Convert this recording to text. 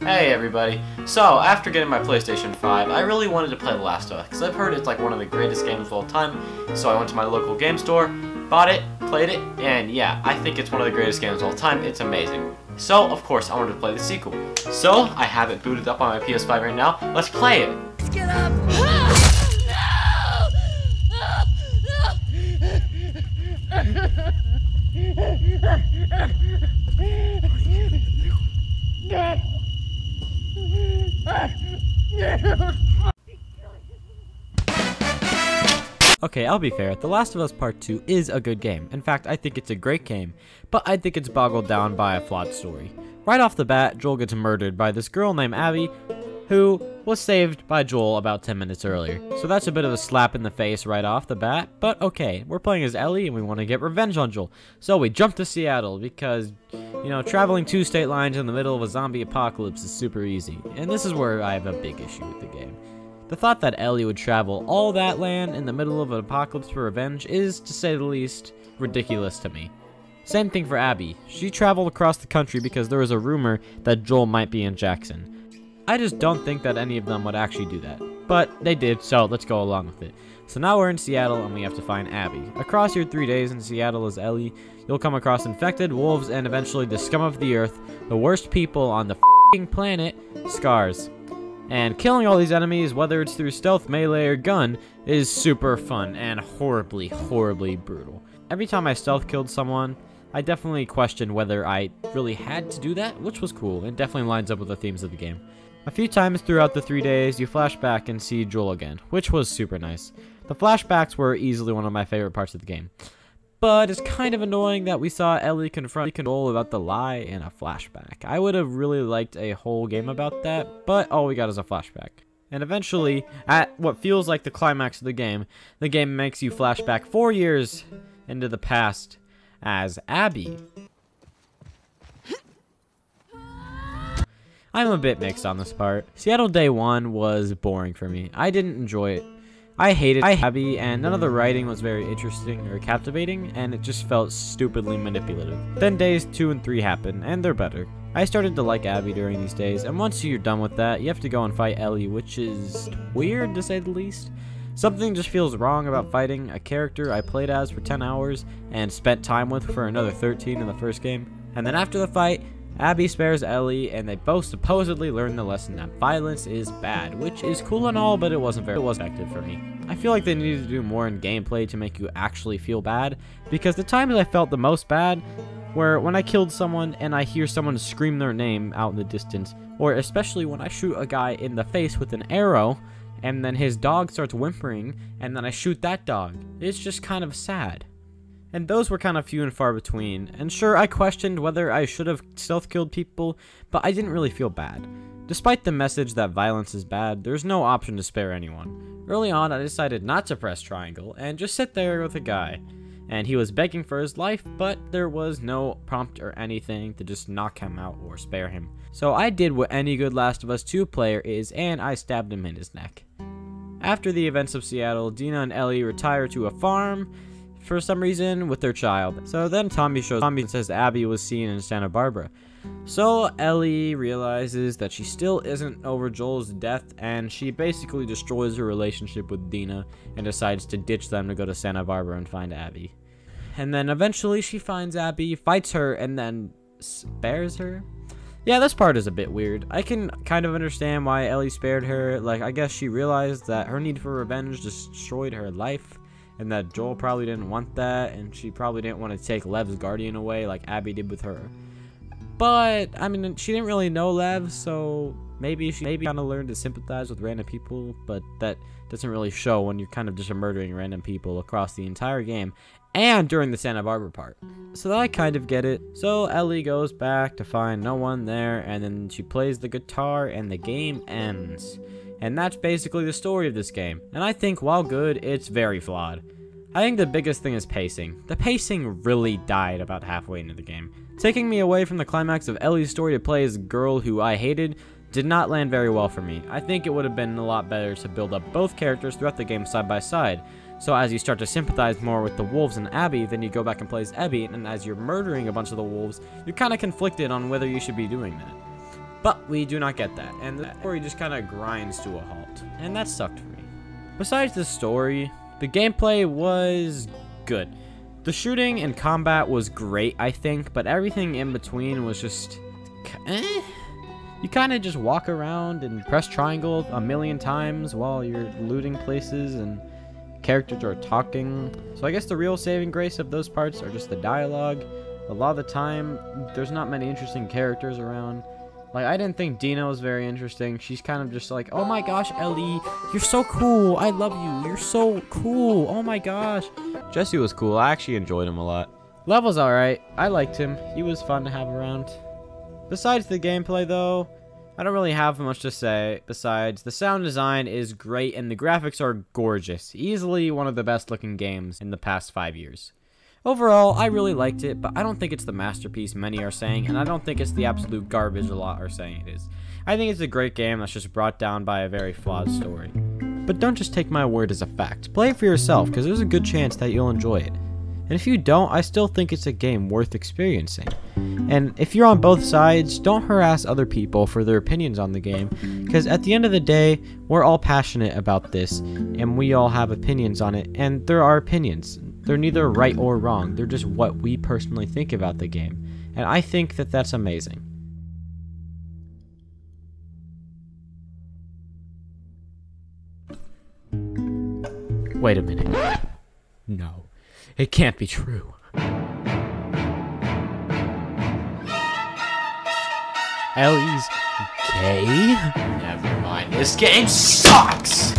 Hey everybody. So, after getting my PlayStation 5, I really wanted to play The Last of Us, because I've heard it's like one of the greatest games of all time. So I went to my local game store, bought it, played it, and yeah, I think it's one of the greatest games of all time. It's amazing. So, of course, I wanted to play the sequel. So, I have it booted up on my PS5 right now. Let's play it! Let's get up! Okay, I'll be fair, The Last of Us Part 2 is a good game. In fact, I think it's a great game, but I think it's boggled down by a flawed story. Right off the bat, Joel gets murdered by this girl named Abby, who was saved by Joel about 10 minutes earlier. So that's a bit of a slap in the face right off the bat, but okay, we're playing as Ellie and we want to get revenge on Joel. So we jump to Seattle because, you know, traveling 2 state lines in the middle of a zombie apocalypse is super easy. And this is where I have a big issue with the game. The thought that Ellie would travel all that land in the middle of an apocalypse for revenge is, to say the least, ridiculous to me. Same thing for Abby. She traveled across the country because there was a rumor that Joel might be in Jackson. I just don't think that any of them would actually do that. But they did, so let's go along with it. So now we're in Seattle and we have to find Abby. Across your 3 days in Seattle as Ellie, you'll come across infected, wolves, and eventually the scum of the earth, the worst people on the f***ing planet, Scars. And killing all these enemies, whether it's through stealth, melee, or gun, is super fun and horribly, horribly brutal. Every time I stealth killed someone, I definitely questioned whether I really had to do that, which was cool, and definitely lines up with the themes of the game. A few times throughout the 3 days, you flash back and see Joel again, which was super nice. The flashbacks were easily one of my favorite parts of the game. But it's kind of annoying that we saw Ellie confront Joel about the lie in a flashback. I would have really liked a whole game about that, but all we got is a flashback. And eventually, at what feels like the climax of the game makes you flashback 4 years into the past as Abby. I'm a bit mixed on this part. Seattle Day 1 was boring for me. I didn't enjoy it. I hated Abby, and none of the writing was very interesting or captivating, and it just felt stupidly manipulative. Then days 2 and 3 happen, and they're better. I started to like Abby during these days, and once you're done with that, you have to go and fight Ellie, which is weird to say the least. Something just feels wrong about fighting a character I played as for 10 hours and spent time with for another 13 in the first game. And then after the fight, Abby spares Ellie, and they both supposedly learn the lesson that violence is bad, which is cool and all, but it wasn't very effective for me. I feel like they needed to do more in gameplay to make you actually feel bad, because the times I felt the most bad were when I killed someone and I hear someone scream their name out in the distance, or especially when I shoot a guy in the face with an arrow, and then his dog starts whimpering, and then I shoot that dog. It's just kind of sad. And those were kind of few and far between, and sure, I questioned whether I should have stealth killed people, but I didn't really feel bad. Despite the message that violence is bad, there's no option to spare anyone. Early on, I decided not to press triangle, and just sit there with a guy. And he was begging for his life, but there was no prompt or anything to just knock him out or spare him. So I did what any good Last of Us 2 player is, and I stabbed him in his neck. After the events of Seattle, Dina and Ellie retire to a farm, for some reason, with their child. So then Tommy shows up and says Abby was seen in Santa Barbara. So Ellie realizes that she still isn't over Joel's death, and she basically destroys her relationship with Dina and decides to ditch them to go to Santa Barbara and find Abby. And then eventually she finds Abby, fights her, and then spares her? Yeah, this part is a bit weird. I can kind of understand why Ellie spared her. Like, I guess she realized that her need for revenge destroyed her life, and that Joel probably didn't want that, and she probably didn't want to take Lev's guardian away like Abby did with her. But, I mean, she didn't really know Lev, so maybe she kind of learned to sympathize with random people, but that doesn't really show when you're kind of just murdering random people across the entire game, and during the Santa Barbara part. So I kind of get it. So Ellie goes back to find no one there, and then she plays the guitar, and the game ends. And that's basically the story of this game. And I think, while good, it's very flawed. I think the biggest thing is pacing. The pacing really died about halfway into the game. Taking me away from the climax of Ellie's story to play as a girl who I hated did not land very well for me. I think it would have been a lot better to build up both characters throughout the game side by side. So as you start to sympathize more with the wolves and Abby, then you go back and play as Abby, and as you're murdering a bunch of the wolves, you're kind of conflicted on whether you should be doing that. But we do not get that, and the story just kind of grinds to a halt, and that sucked for me. Besides the story, the gameplay was good. The shooting and combat was great, I think, but everything in between was just You kind of just walk around and press triangle a million times while you're looting places and characters are talking. So I guess the real saving grace of those parts are just the dialogue. A lot of the time, there's not many interesting characters around. Like, I didn't think Dina was very interesting. She's kind of just like, oh my gosh, Ellie, you're so cool. I love you. You're so cool. Oh my gosh. Jesse was cool. I actually enjoyed him a lot. Level's alright. I liked him. He was fun to have around. Besides the gameplay, though, I don't really have much to say. Besides, the sound design is great and the graphics are gorgeous. Easily one of the best looking games in the past 5 years. Overall, I really liked it, but I don't think it's the masterpiece many are saying, and I don't think it's the absolute garbage a lot are saying it is. I think it's a great game that's just brought down by a very flawed story. But don't just take my word as a fact. Play it for yourself, because there's a good chance that you'll enjoy it. And if you don't, I still think it's a game worth experiencing. And if you're on both sides, don't harass other people for their opinions on the game, because at the end of the day, we're all passionate about this, and we all have opinions on it, and there are opinions. They're neither right or wrong, they're just what we personally think about the game, and I think that that's amazing. Wait a minute. No, it can't be true. Ellie's gay? Never mind, this game sucks!